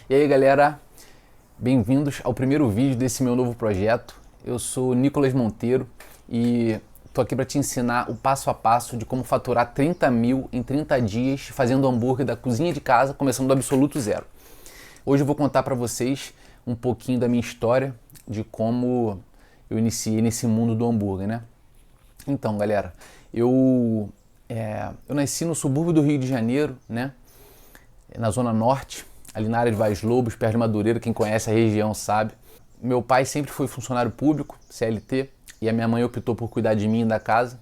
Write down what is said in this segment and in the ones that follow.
E aí galera, bem-vindos ao primeiro vídeo desse meu novo projeto. Eu sou Nicolas Monteiro e tô aqui para te ensinar o passo a passo de como faturar 30 mil em 30 dias fazendo hambúrguer da cozinha de casa, começando do absoluto zero. Hoje eu vou contar para vocês um pouquinho da minha história, de como eu iniciei nesse mundo do hambúrguer, né? Então galera, eu nasci no subúrbio do Rio de Janeiro, né? Na Zona Norte, ali na área de Vaz Lobos, perto de Madureira, quem conhece a região sabe. Meu pai sempre foi funcionário público, CLT, e a minha mãe optou por cuidar de mim e da casa.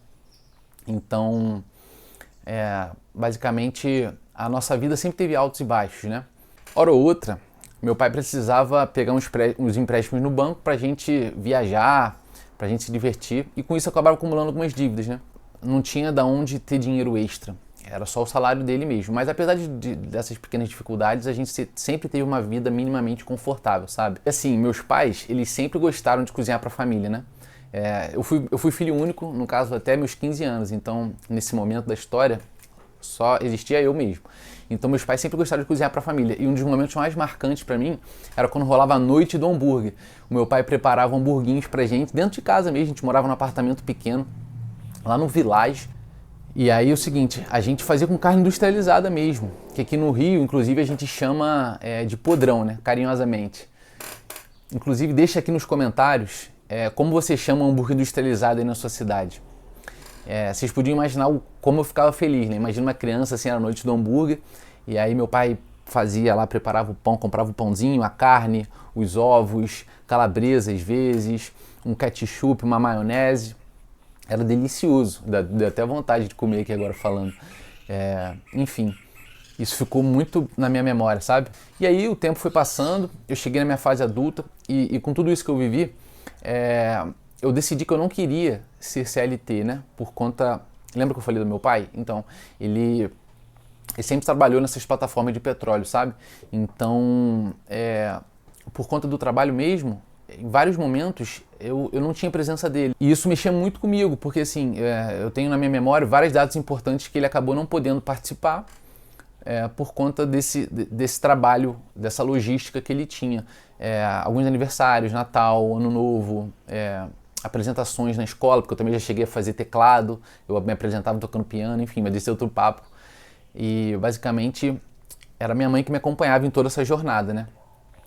Então, basicamente, a nossa vida sempre teve altos e baixos, né? Hora ou outra, meu pai precisava pegar uns empréstimos no banco pra gente viajar, pra gente se divertir, e com isso eu acabava acumulando algumas dívidas, né? Não tinha da onde ter dinheiro extra. Era só o salário dele mesmo. Mas apesar dessas pequenas dificuldades, a gente sempre teve uma vida minimamente confortável, sabe? E assim, meus pais, eles sempre gostaram de cozinhar pra família, né? Eu fui filho único, no caso, até meus 15 anos. Então, nesse momento da história, só existia eu mesmo. Então, meus pais sempre gostaram de cozinhar pra família. E um dos momentos mais marcantes pra mim era quando rolava a noite do hambúrguer. O meu pai preparava hamburguinhos pra gente, dentro de casa mesmo. A gente morava num apartamento pequeno, lá no Village. E aí é o seguinte, a gente fazia com carne industrializada mesmo, que aqui no Rio, inclusive, a gente chama de podrão, né, carinhosamente. Inclusive, deixa aqui nos comentários como você chama um hambúrguer industrializado aí na sua cidade. Vocês podiam imaginar como eu ficava feliz, né? Imagina uma criança assim, era a noite do hambúrguer, e aí meu pai fazia lá, preparava o pão, comprava o pãozinho, a carne, os ovos, calabresa às vezes, um ketchup, uma maionese. Era delicioso, deu até vontade de comer aqui agora falando. Enfim, isso ficou muito na minha memória, sabe? E aí o tempo foi passando, eu cheguei na minha fase adulta e com tudo isso que eu vivi, eu decidi que eu não queria ser CLT, né? Por conta... Lembra que eu falei do meu pai? Então, ele sempre trabalhou nessas plataformas de petróleo, sabe? Então, por conta do trabalho mesmo, em vários momentos eu não tinha presença dele. E isso mexia muito comigo, porque assim, eu tenho na minha memória várias datas importantes que ele acabou não podendo participar por conta desse trabalho, dessa logística que ele tinha. Alguns aniversários, Natal, Ano Novo, apresentações na escola, porque eu também já cheguei a fazer teclado, eu me apresentava tocando piano, enfim, mas esse é outro papo. E basicamente era minha mãe que me acompanhava em toda essa jornada, né?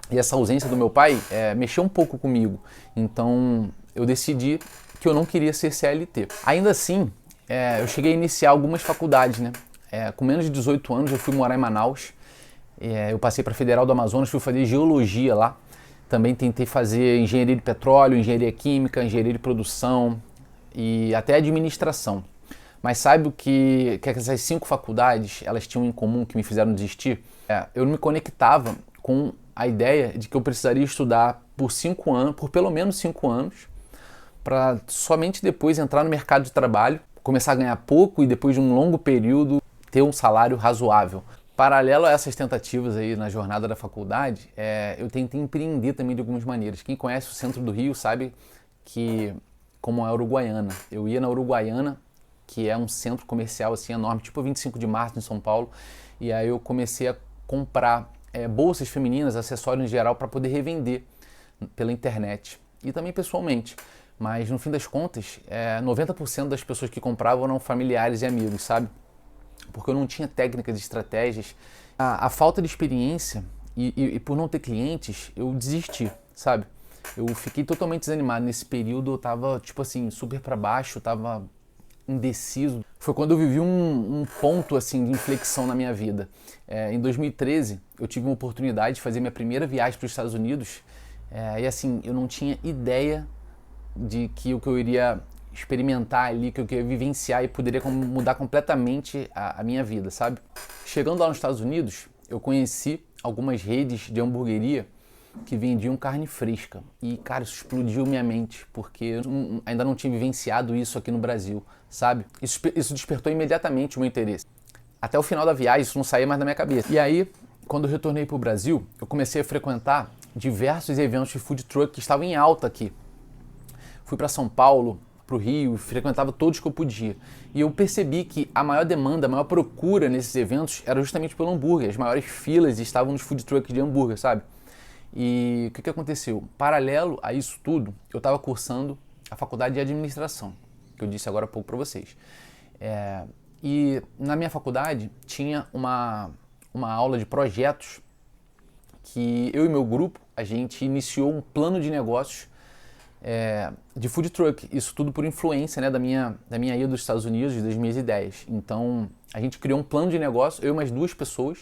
E essa ausência do meu pai mexeu um pouco comigo. Então eu decidi que eu não queria ser CLT. Ainda assim, eu cheguei a iniciar algumas faculdades, né? Com menos de 18 anos eu fui morar em Manaus. Eu passei para a Federal do Amazonas, fui fazer geologia lá. Também tentei fazer engenharia de petróleo, engenharia química, engenharia de produção e até administração. Mas sabe o que essas 5 faculdades elas tinham em comum que me fizeram desistir? Eu não me conectava com a ideia de que eu precisaria estudar por 5 anos, por pelo menos 5 anos, para somente depois entrar no mercado de trabalho, começar a ganhar pouco e depois de um longo período ter um salário razoável. Paralelo a essas tentativas aí na jornada da faculdade, eu tentei empreender também de algumas maneiras. Quem conhece o centro do Rio sabe que, como é a Uruguaiana, eu ia na Uruguaiana, que é um centro comercial assim enorme, tipo 25 de março em São Paulo, e aí eu comecei a comprar bolsas femininas, acessórios em geral, para poder revender pela internet e também pessoalmente. Mas no fim das contas, 90% das pessoas que compravam eram familiares e amigos, sabe? Porque eu não tinha técnicas e estratégias. A falta de experiência e por não ter clientes, eu desisti, sabe? Eu fiquei totalmente desanimado nesse período, eu tava, tipo assim, super para baixo, eu tava indeciso. Foi quando eu vivi um ponto assim de inflexão na minha vida. Em 2013, eu tive uma oportunidade de fazer minha primeira viagem para os Estados Unidos e assim, eu não tinha ideia de que o que eu iria experimentar ali, que eu queria vivenciar e poderia mudar completamente a minha vida, sabe? Chegando lá nos Estados Unidos, eu conheci algumas redes de hamburgueria que vendiam carne fresca. E, cara, isso explodiu minha mente, porque eu ainda não tinha vivenciado isso aqui no Brasil, sabe? Isso despertou imediatamente o meu interesse. Até o final da viagem, isso não saía mais da minha cabeça. E aí, quando eu retornei para o Brasil, eu comecei a frequentar diversos eventos de food truck que estavam em alta aqui. Fui para São Paulo, pro Rio, frequentava todos que eu podia. E eu percebi que a maior demanda, a maior procura nesses eventos era justamente pelo hambúrguer. As maiores filas estavam nos food trucks de hambúrguer, sabe? E o que aconteceu? Paralelo a isso tudo, eu estava cursando a faculdade de administração, que eu disse agora há pouco para vocês. E na minha faculdade tinha uma aula de projetos que eu e meu grupo, a gente iniciou um plano de negócios de food truck. Isso tudo por influência, né, da minha ida dos Estados Unidos, das minhas ideias. Então a gente criou um plano de negócio, eu e mais 2 pessoas,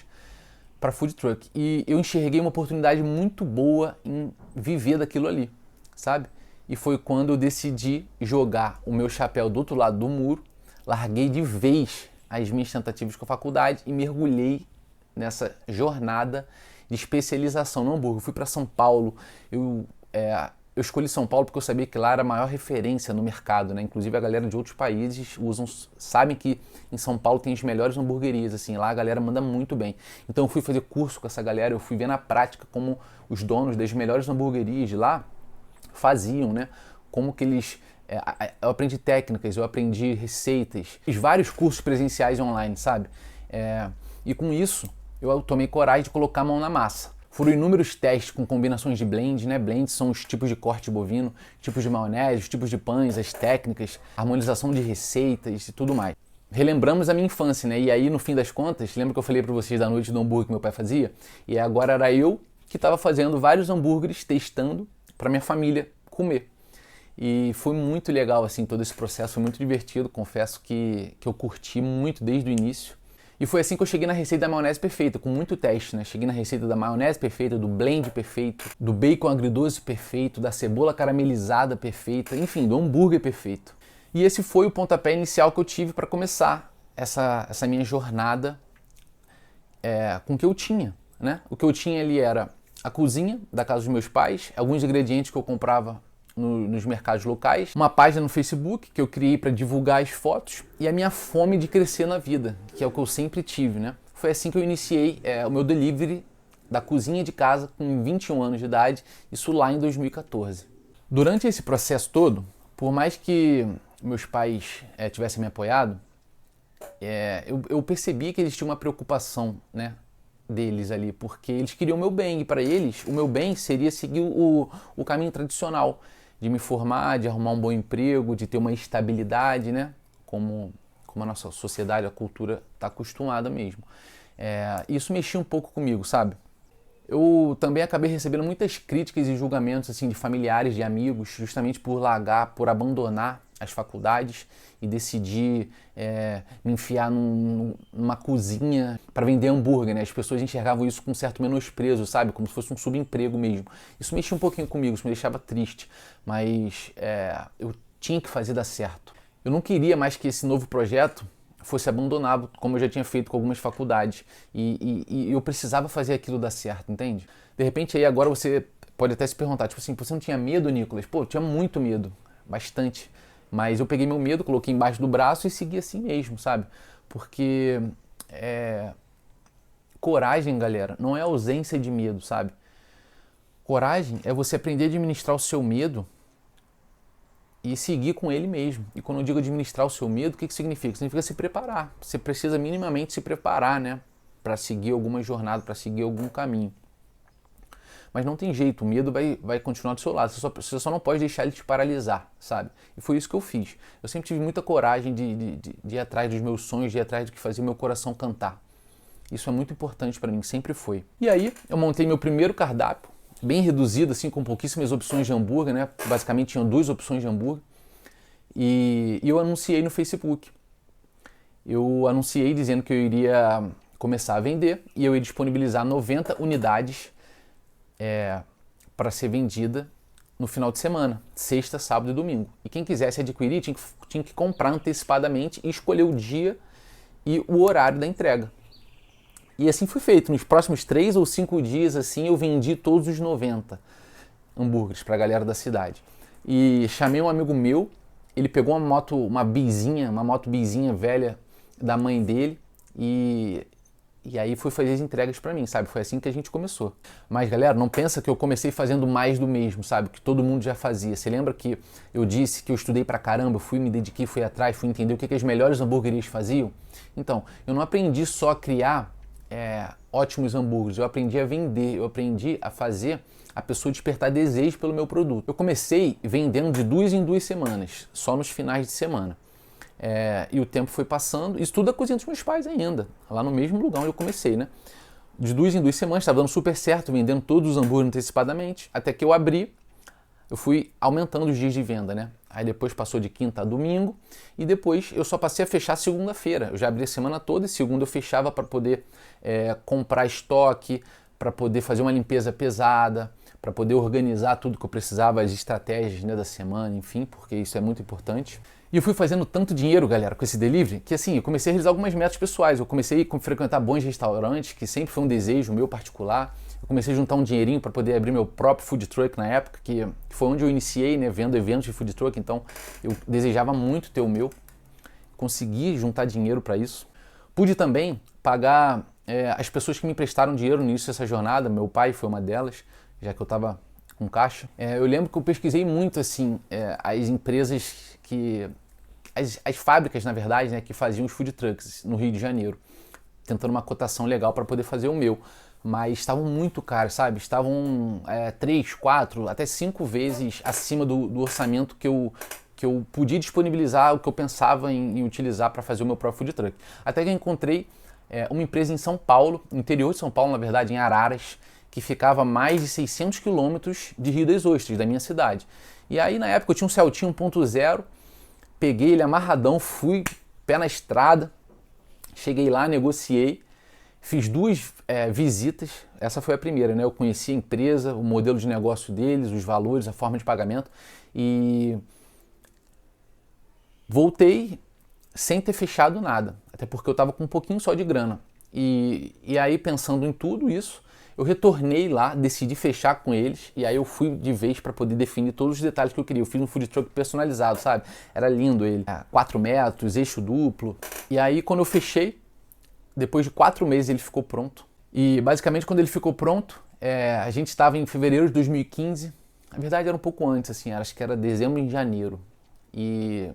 para food truck. E eu enxerguei uma oportunidade muito boa em viver daquilo ali, sabe? E foi quando eu decidi jogar o meu chapéu do outro lado do muro, larguei de vez as minhas tentativas com a faculdade e mergulhei nessa jornada de especialização no hambúrguer. Eu fui para São Paulo, eu escolhi São Paulo porque eu sabia que lá era a maior referência no mercado, né? Inclusive a galera de outros países sabem que em São Paulo tem as melhores hamburguerias, assim, lá a galera manda muito bem. Então eu fui fazer curso com essa galera, eu fui ver na prática como os donos das melhores hamburguerias de lá faziam, né? Como que eles... eu aprendi técnicas, eu aprendi receitas, fiz vários cursos presenciais online, sabe? E com isso eu tomei coragem de colocar a mão na massa. Foram inúmeros testes com combinações de blend, né? Blends são os tipos de corte bovino, tipos de maionese, os tipos de pães, as técnicas, harmonização de receitas e tudo mais. Relembramos a minha infância, né? E aí, no fim das contas, lembra que eu falei para vocês da noite do hambúrguer que meu pai fazia? E agora era eu que estava fazendo vários hambúrgueres, testando para minha família comer. E foi muito legal, assim, todo esse processo, foi muito divertido, confesso que eu curti muito desde o início. E foi assim que eu cheguei na receita da maionese perfeita, com muito teste, né? Cheguei na receita da maionese perfeita, do blend perfeito, do bacon agridoce perfeito, da cebola caramelizada perfeita, enfim, do hambúrguer perfeito. E esse foi o pontapé inicial que eu tive para começar essa minha jornada com o que eu tinha, né? O que eu tinha ali era a cozinha da casa dos meus pais, alguns ingredientes que eu comprava nos mercados locais, uma página no Facebook que eu criei para divulgar as fotos e a minha fome de crescer na vida, que é o que eu sempre tive, né? Foi assim que eu iniciei o meu delivery da cozinha de casa com 21 anos de idade, isso lá em 2014. Durante esse processo todo, por mais que meus pais tivessem me apoiado, eu percebi que eles tinham uma preocupação, né, deles ali, porque eles queriam o meu bem, e para eles o meu bem seria seguir o caminho tradicional, de me formar, de arrumar um bom emprego, de ter uma estabilidade, né? Como a nossa sociedade, a cultura está acostumada mesmo. Isso mexia um pouco comigo, sabe? Eu também acabei recebendo muitas críticas e julgamentos assim, de familiares, de amigos, justamente por largar, por abandonar as faculdades e decidir me enfiar numa cozinha para vender hambúrguer, né? As pessoas enxergavam isso com um certo menosprezo, sabe? Como se fosse um subemprego mesmo. Isso mexia um pouquinho comigo, isso me deixava triste, mas eu tinha que fazer dar certo. Eu não queria mais que esse novo projeto fosse abandonado, como eu já tinha feito com algumas faculdades, e eu precisava fazer aquilo dar certo, entende? De repente aí agora você pode até se perguntar, tipo assim, você não tinha medo, Nicolas? Pô, eu tinha muito medo, bastante. Mas eu peguei meu medo, coloquei embaixo do braço e segui assim mesmo, sabe? Porque coragem, galera, não é ausência de medo, sabe? Coragem é você aprender a administrar o seu medo e seguir com ele mesmo. E quando eu digo administrar o seu medo, o que significa? Significa se preparar. Você precisa minimamente se preparar, né? Para seguir alguma jornada, para seguir algum caminho. Mas não tem jeito, o medo vai continuar do seu lado, você só não pode deixar ele te paralisar, sabe? E foi isso que eu fiz. Eu sempre tive muita coragem de ir atrás dos meus sonhos, de ir atrás do que fazia o meu coração cantar. Isso é muito importante para mim, sempre foi. E aí, eu montei meu primeiro cardápio, bem reduzido, assim, com pouquíssimas opções de hambúrguer, né? Basicamente tinham 2 opções de hambúrguer. E eu anunciei no Facebook. Eu anunciei dizendo que eu iria começar a vender e eu ia disponibilizar 90 unidades para ser vendida no final de semana, sexta, sábado e domingo. E quem quisesse adquirir tinha que comprar antecipadamente e escolher o dia e o horário da entrega. E assim foi feito. Nos próximos 3 ou 5 dias, assim, eu vendi todos os 90 hambúrgueres para a galera da cidade. E chamei um amigo meu, ele pegou uma moto bizinha velha da mãe dele e E aí fui fazer as entregas pra mim, sabe? Foi assim que a gente começou. Mas, galera, não pensa que eu comecei fazendo mais do mesmo, sabe? Que todo mundo já fazia. Você lembra que eu disse que eu estudei pra caramba, fui, me dediquei, fui atrás, fui entender o que as melhores hamburguerias faziam? Então, eu não aprendi só a criar ótimos hambúrgueres, eu aprendi a vender, eu aprendi a fazer a pessoa despertar desejo pelo meu produto. Eu comecei vendendo de 2 em 2 semanas, só nos finais de semana. E o tempo foi passando, isso tudo é cozinha dos meus pais ainda, lá no mesmo lugar onde eu comecei, né? De 2 em 2 semanas, estava dando super certo, vendendo todos os hambúrgueres antecipadamente, até que eu abri, eu fui aumentando os dias de venda, né? Aí depois passou de quinta a domingo, e depois eu só passei a fechar segunda-feira. Eu já abri a semana toda e segunda eu fechava para poder comprar estoque, para poder fazer uma limpeza pesada, para poder organizar tudo que eu precisava, as estratégias, né, da semana, enfim, porque isso é muito importante. E eu fui fazendo tanto dinheiro, galera, com esse delivery, que assim, eu comecei a realizar algumas metas pessoais. Eu comecei a frequentar bons restaurantes, que sempre foi um desejo meu particular. Eu comecei a juntar um dinheirinho para poder abrir meu próprio food truck na época, que foi onde eu iniciei, né, vendo eventos de food truck, então eu desejava muito ter o meu. Consegui juntar dinheiro para isso. Pude também pagar as pessoas que me emprestaram dinheiro no início dessa jornada. Meu pai foi uma delas, já que eu estava com caixa. Eu lembro que eu pesquisei muito assim as empresas que... As fábricas, na verdade, né, que faziam os food trucks no Rio de Janeiro, tentando uma cotação legal para poder fazer o meu. Mas estavam muito caros, sabe? Estavam 3, 4, até 5 vezes acima do orçamento que eu podia disponibilizar, o que eu pensava em utilizar para fazer o meu próprio food truck. Até que eu encontrei uma empresa em São Paulo, no interior de São Paulo, na verdade, em Araras, que ficava a mais de 600 quilômetros de Rio das Ostras, da minha cidade. E aí, na época, eu tinha um Celtinha 1.0, peguei ele amarradão, fui pé na estrada, cheguei lá, negociei, fiz 2 visitas, essa foi a primeira, né? Eu conheci a empresa, o modelo de negócio deles, os valores, a forma de pagamento, e voltei sem ter fechado nada, até porque eu estava com um pouquinho só de grana. E aí, pensando em tudo isso, eu retornei lá, decidi fechar com eles, e aí eu fui de vez para poder definir todos os detalhes que eu queria. Eu fiz um food truck personalizado, sabe? Era lindo ele, 4 metros, eixo duplo. E aí, quando eu fechei, depois de 4 meses ele ficou pronto. E basicamente, quando ele ficou pronto, a gente estava em fevereiro de 2015. Na verdade, era um pouco antes, assim, acho que era dezembro e janeiro. E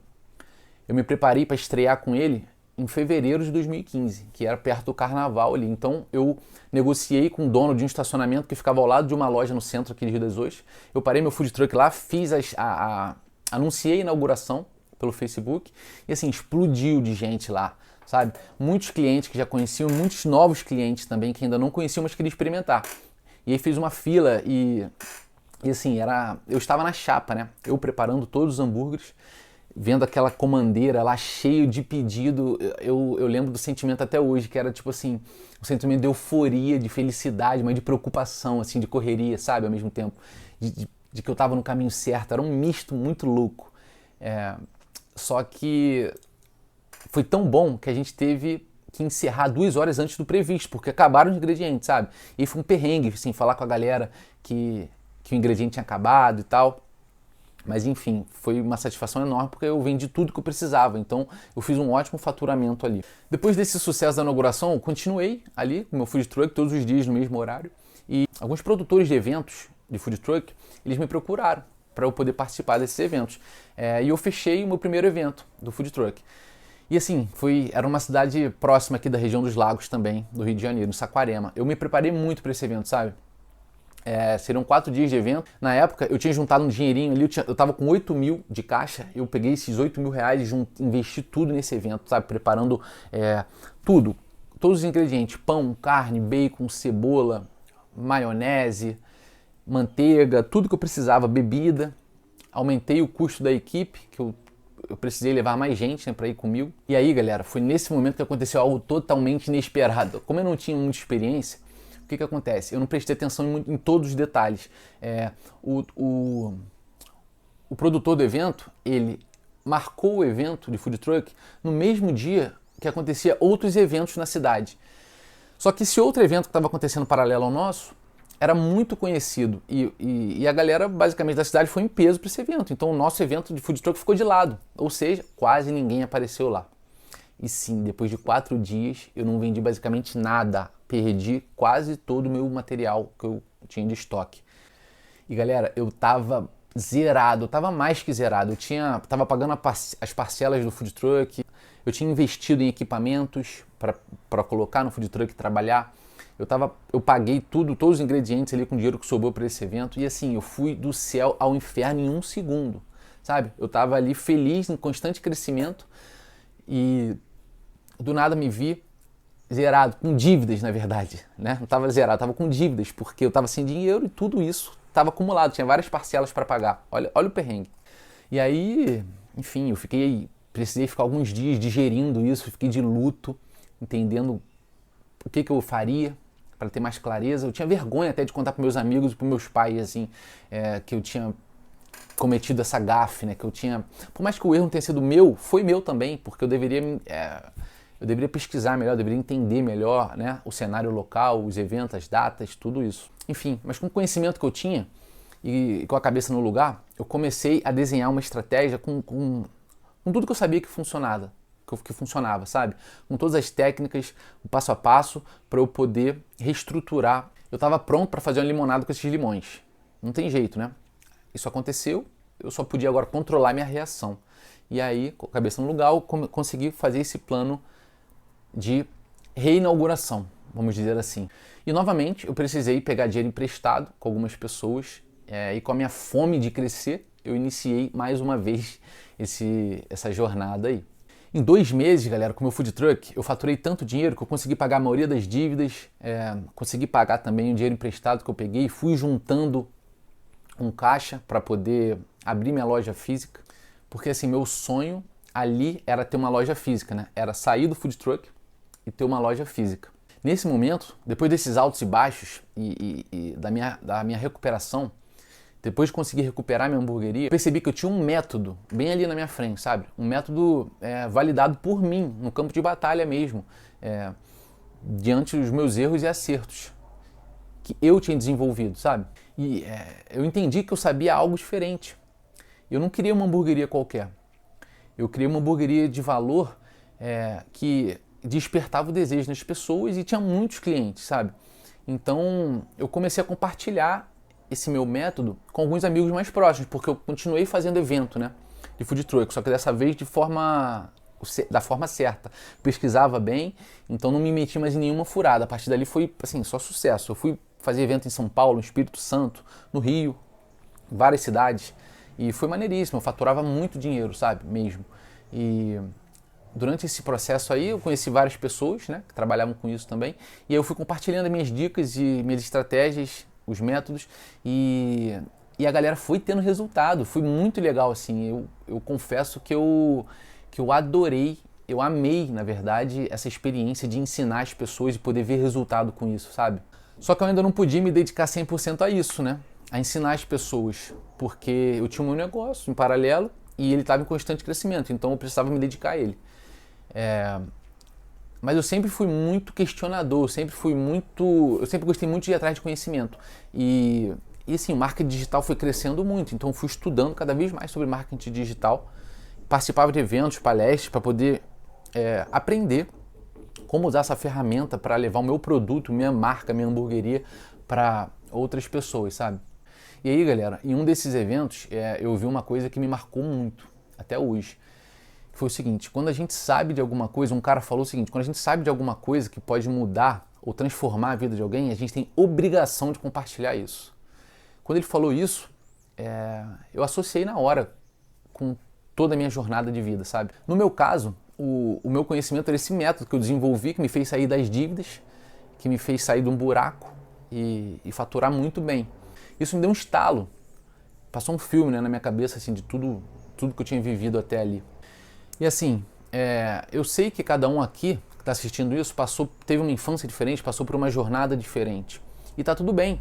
eu me preparei para estrear com ele em fevereiro de 2015, que era perto do carnaval ali. Então eu negociei com o dono de um estacionamento que ficava ao lado de uma loja no centro aqui de Rio das Ostras. Eu parei meu food truck lá, fiz anunciei a inauguração pelo Facebook e assim, explodiu de gente lá, sabe? Muitos clientes que já conheciam, muitos novos clientes também que ainda não conheciam, mas queriam experimentar. E aí fiz uma fila e assim, eu estava na chapa, né? Eu preparando todos os hambúrgueres, vendo aquela comandeira lá cheio de pedido. Eu lembro do sentimento até hoje, que era tipo assim, um sentimento de euforia, de felicidade, mas de preocupação, assim, de correria, sabe, ao mesmo tempo, de que eu estava no caminho certo. Era um misto muito louco. Só que foi tão bom que a gente teve que encerrar 2 horas antes do previsto, porque acabaram os ingredientes, sabe? E foi um perrengue, assim, falar com a galera que o ingrediente tinha acabado e tal. Mas enfim, foi uma satisfação enorme porque eu vendi tudo que eu precisava, então eu fiz um ótimo faturamento ali. Depois desse sucesso da inauguração, eu continuei ali com o meu food truck todos os dias no mesmo horário, e alguns produtores de eventos de food truck, eles me procuraram para eu poder participar desses eventos. E eu fechei o meu primeiro evento do food truck. E assim, era uma cidade próxima aqui da região dos Lagos também, do Rio de Janeiro, no Saquarema. Eu me preparei muito para esse evento, sabe? Seriam 4 dias de evento. Na época, eu tinha juntado um dinheirinho ali, eu tava com 8 mil de caixa, eu peguei esses 8 mil reais e investi tudo nesse evento, sabe? Preparando tudo, todos os ingredientes, pão, carne, bacon, cebola, maionese, manteiga, tudo que eu precisava, bebida. Aumentei o custo da equipe, que eu precisei levar mais gente, né, para ir comigo. E aí, galera, foi nesse momento que aconteceu algo totalmente inesperado. Como eu não tinha muita experiência, o que acontece? Eu não prestei atenção em todos os detalhes. O produtor do evento, ele marcou o evento de food truck no mesmo dia que acontecia outros eventos na cidade. Só que esse outro evento que estava acontecendo paralelo ao nosso era muito conhecido e a galera basicamente da cidade foi em peso para esse evento. Então o nosso evento de food truck ficou de lado, ou seja, quase ninguém apareceu lá. E sim, depois de 4 dias eu não vendi basicamente nada, perdi quase todo o meu material que eu tinha de estoque. E galera, eu tava zerado, eu tava mais que zerado. Tava pagando as parcelas do food truck, eu tinha investido em equipamentos para colocar no food truck e trabalhar. Eu paguei tudo, todos os ingredientes ali com o dinheiro que sobrou para esse evento. E assim, eu fui do céu ao inferno em 1 segundo, sabe? Eu tava ali feliz, em constante crescimento e do nada me vi zerado, com dívidas na verdade, né? Não tava zerado, tava com dívidas, porque eu tava sem dinheiro e tudo isso estava acumulado, tinha várias parcelas para pagar. Olha o perrengue. E aí, enfim, precisei ficar alguns dias digerindo isso, fiquei de luto, entendendo o que eu faria para ter mais clareza. Eu tinha vergonha até de contar para meus amigos e para meus pais, assim, que eu tinha cometido essa gafe, né? Que eu tinha, por mais que o erro não tenha sido meu, foi meu também, porque eu deveria pesquisar melhor, eu deveria entender melhor, né, o cenário local, os eventos, as datas, tudo isso. Enfim, mas com o conhecimento que eu tinha e com a cabeça no lugar, eu comecei a desenhar uma estratégia com tudo que eu sabia que funcionava, sabe? Com todas as técnicas, o passo a passo, para eu poder reestruturar. Eu estava pronto para fazer uma limonada com esses limões. Não tem jeito, né? Isso aconteceu, eu só podia agora controlar minha reação. E aí, com a cabeça no lugar, eu consegui fazer esse plano de reinauguração, vamos dizer assim. E novamente eu precisei pegar dinheiro emprestado com algumas pessoas e com a minha fome de crescer, eu iniciei mais uma vez essa jornada aí. Em 2 meses, galera, com o meu food truck, eu faturei tanto dinheiro que eu consegui pagar a maioria das dívidas, consegui pagar também o dinheiro emprestado que eu peguei, fui juntando um caixa para poder abrir minha loja física, porque assim, meu sonho ali era ter uma loja física, né? Era sair do food truck e ter uma loja física. Nesse momento, depois desses altos e baixos e da minha recuperação, depois de conseguir recuperar minha hamburgueria, eu percebi que eu tinha um método bem ali na minha frente, sabe? Um método validado por mim, no campo de batalha mesmo, diante dos meus erros e acertos que eu tinha desenvolvido, sabe? E eu entendi que eu sabia algo diferente. Eu não queria uma hamburgueria qualquer. Eu queria uma hamburgueria de valor que despertava o desejo nas pessoas e tinha muitos clientes, sabe? Então eu comecei a compartilhar esse meu método com alguns amigos mais próximos, porque eu continuei fazendo evento, né, de food truck, só que dessa vez da forma certa. Pesquisava bem, então não me meti mais em nenhuma furada. A partir dali foi assim, só sucesso. Eu fui fazer evento em São Paulo, no Espírito Santo, no Rio, várias cidades, e foi maneiríssimo. Eu faturava muito dinheiro, sabe, mesmo. E durante esse processo aí eu conheci várias pessoas, né, que trabalhavam com isso também, e aí eu fui compartilhando as minhas dicas e minhas estratégias, os métodos, e a galera foi tendo resultado. Foi muito legal, assim. Eu confesso que eu adorei, eu amei, na verdade, essa experiência de ensinar as pessoas e poder ver resultado com isso, sabe? Só que eu ainda não podia me dedicar 100% a isso, né? A ensinar as pessoas, porque eu tinha o meu negócio em paralelo e ele estava em constante crescimento, então eu precisava me dedicar a ele. Mas eu sempre fui muito questionador, eu sempre gostei muito de ir atrás de conhecimento. E assim, o marketing digital foi crescendo muito, então eu fui estudando cada vez mais sobre marketing digital, participava de eventos, palestras, para poder aprender como usar essa ferramenta para levar o meu produto, minha marca, minha hamburgueria para outras pessoas, sabe? E aí, galera, em um desses eventos, eu vi uma coisa que me marcou muito, até hoje. Foi o seguinte: quando a gente sabe de alguma coisa, um cara falou o seguinte, quando a gente sabe de alguma coisa que pode mudar ou transformar a vida de alguém, a gente tem obrigação de compartilhar isso. Quando ele falou isso, eu associei na hora com toda a minha jornada de vida, sabe? No meu caso, o meu conhecimento era esse método que eu desenvolvi, que me fez sair das dívidas, que me fez sair de um buraco e faturar muito bem. Isso me deu um estalo, passou um filme, né, na minha cabeça, assim, de tudo que eu tinha vivido até ali. E assim, eu sei que cada um aqui que está assistindo isso teve uma infância diferente, passou por uma jornada diferente. E tá tudo bem.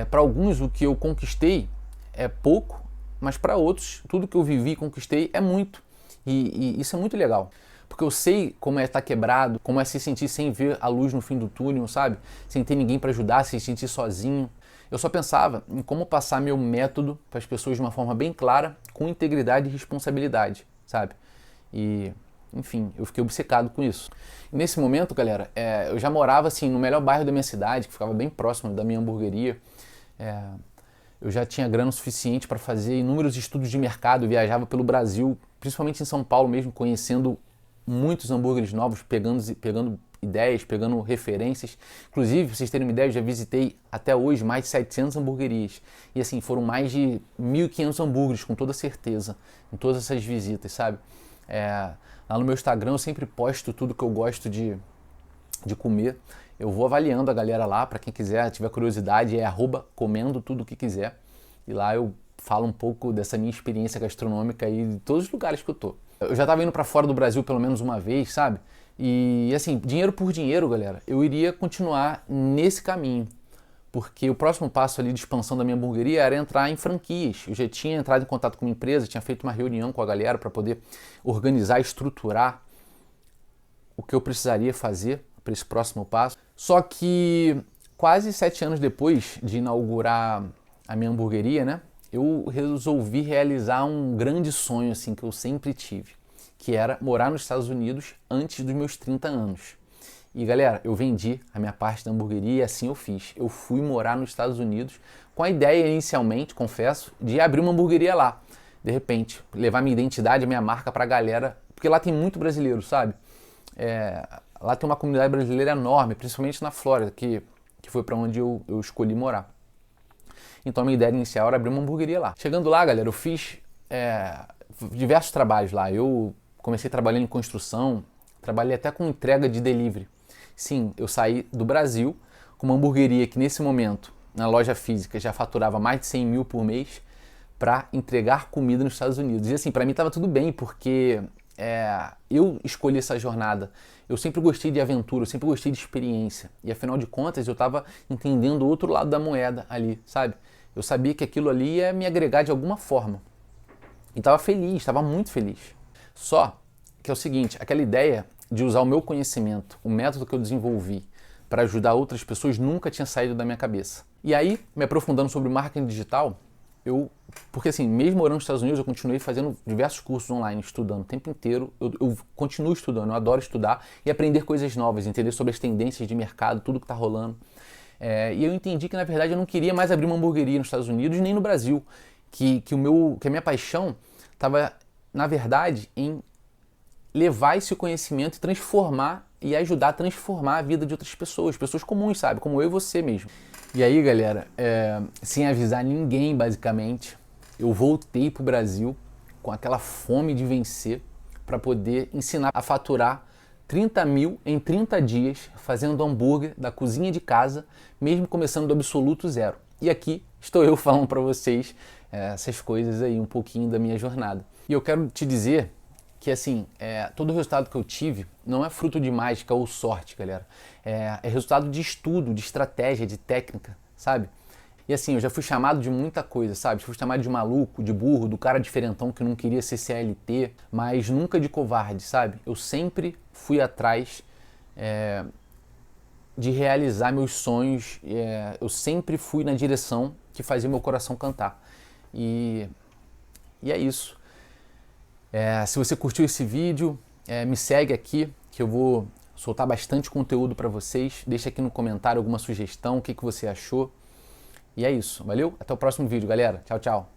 Para alguns o que eu conquistei é pouco, mas para outros tudo que eu vivi e conquistei é muito. E isso é muito legal. Porque eu sei como é estar quebrado, como é se sentir sem ver a luz no fim do túnel, sabe? Sem ter ninguém para ajudar, se sentir sozinho. Eu só pensava em como passar meu método para as pessoas de uma forma bem clara, com integridade e responsabilidade, sabe? E Enfim, eu fiquei obcecado com isso. E nesse momento, galera, eu já morava assim no melhor bairro da minha cidade, que ficava bem próximo da minha hamburgueria. Eu já tinha grana suficiente para fazer inúmeros estudos de mercado, eu viajava pelo Brasil, principalmente em São Paulo mesmo, conhecendo muitos hambúrgueres novos, pegando ideias, pegando referências. Inclusive, pra vocês terem uma ideia, eu já visitei até hoje mais de 700 hamburguerias. E assim, foram mais de 1.500 hambúrgueres, com toda certeza, em todas essas visitas, sabe? Lá no meu Instagram eu sempre posto tudo que eu gosto de comer. Eu vou avaliando a galera lá, para quem quiser, tiver curiosidade, @comendo tudo o que quiser. E lá eu falo um pouco dessa minha experiência gastronômica aí de todos os lugares que eu tô. Eu já estava indo para fora do Brasil pelo menos uma vez, sabe? E assim, dinheiro por dinheiro, galera, eu iria continuar nesse caminho. Porque o próximo passo ali de expansão da minha hamburgueria era entrar em franquias. Eu já tinha entrado em contato com uma empresa, tinha feito uma reunião com a galera para poder organizar, estruturar o que eu precisaria fazer para esse próximo passo. Só que quase 7 anos depois de inaugurar a minha hamburgueria, né, eu resolvi realizar um grande sonho assim que eu sempre tive, que era morar nos Estados Unidos antes dos meus 30 anos. E galera, eu vendi a minha parte da hamburgueria e assim eu fiz. Eu fui morar nos Estados Unidos com a ideia inicialmente, confesso, de abrir uma hamburgueria lá. De repente, levar minha identidade, minha marca pra galera, porque lá tem muito brasileiro, sabe? Lá tem uma comunidade brasileira enorme, principalmente na Flórida, que foi para onde eu escolhi morar. Então a minha ideia inicial era abrir uma hamburgueria lá. Chegando lá, galera, eu fiz diversos trabalhos lá. Eu comecei trabalhando em construção, trabalhei até com entrega de delivery. Sim, eu saí do Brasil com uma hamburgueria que nesse momento, na loja física, já faturava mais de 100 mil por mês para entregar comida nos Estados Unidos. E assim, para mim estava tudo bem, porque eu escolhi essa jornada. Eu sempre gostei de aventura, eu sempre gostei de experiência. E afinal de contas, eu estava entendendo o outro lado da moeda ali, sabe? Eu sabia que aquilo ali ia me agregar de alguma forma. E estava feliz, estava muito feliz. Só que é o seguinte, aquela ideia de usar o meu conhecimento, o método que eu desenvolvi para ajudar outras pessoas nunca tinha saído da minha cabeça. E aí, me aprofundando sobre marketing digital, porque assim, mesmo morando nos Estados Unidos, eu continuei fazendo diversos cursos online, estudando o tempo inteiro. Eu continuo estudando, eu adoro estudar e aprender coisas novas, entender sobre as tendências de mercado, tudo que está rolando. E eu entendi que, na verdade, eu não queria mais abrir uma hamburgueria nos Estados Unidos nem no Brasil. Que a minha paixão estava, na verdade, em levar esse conhecimento e transformar e ajudar a transformar a vida de outras pessoas comuns, sabe? Como eu e você mesmo. E aí, galera, sem avisar ninguém, basicamente, eu voltei pro Brasil com aquela fome de vencer para poder ensinar a faturar 30 mil em 30 dias fazendo hambúrguer da cozinha de casa, mesmo começando do absoluto zero. E aqui estou eu falando para vocês essas coisas aí, um pouquinho da minha jornada. E eu quero te dizer que assim, todo o resultado que eu tive não é fruto de mágica ou sorte, galera. É resultado de estudo, de estratégia, de técnica, sabe? E assim, eu já fui chamado de muita coisa, sabe? Fui chamado de maluco, de burro, do cara diferentão que não queria ser CLT, mas nunca de covarde, sabe? Eu sempre fui atrás de realizar meus sonhos, eu sempre fui na direção que fazia meu coração cantar. E é isso. Se você curtiu esse vídeo, me segue aqui, que eu vou soltar bastante conteúdo para vocês. Deixa aqui no comentário alguma sugestão, o que você achou. E é isso, valeu? Até o próximo vídeo, galera. Tchau, tchau.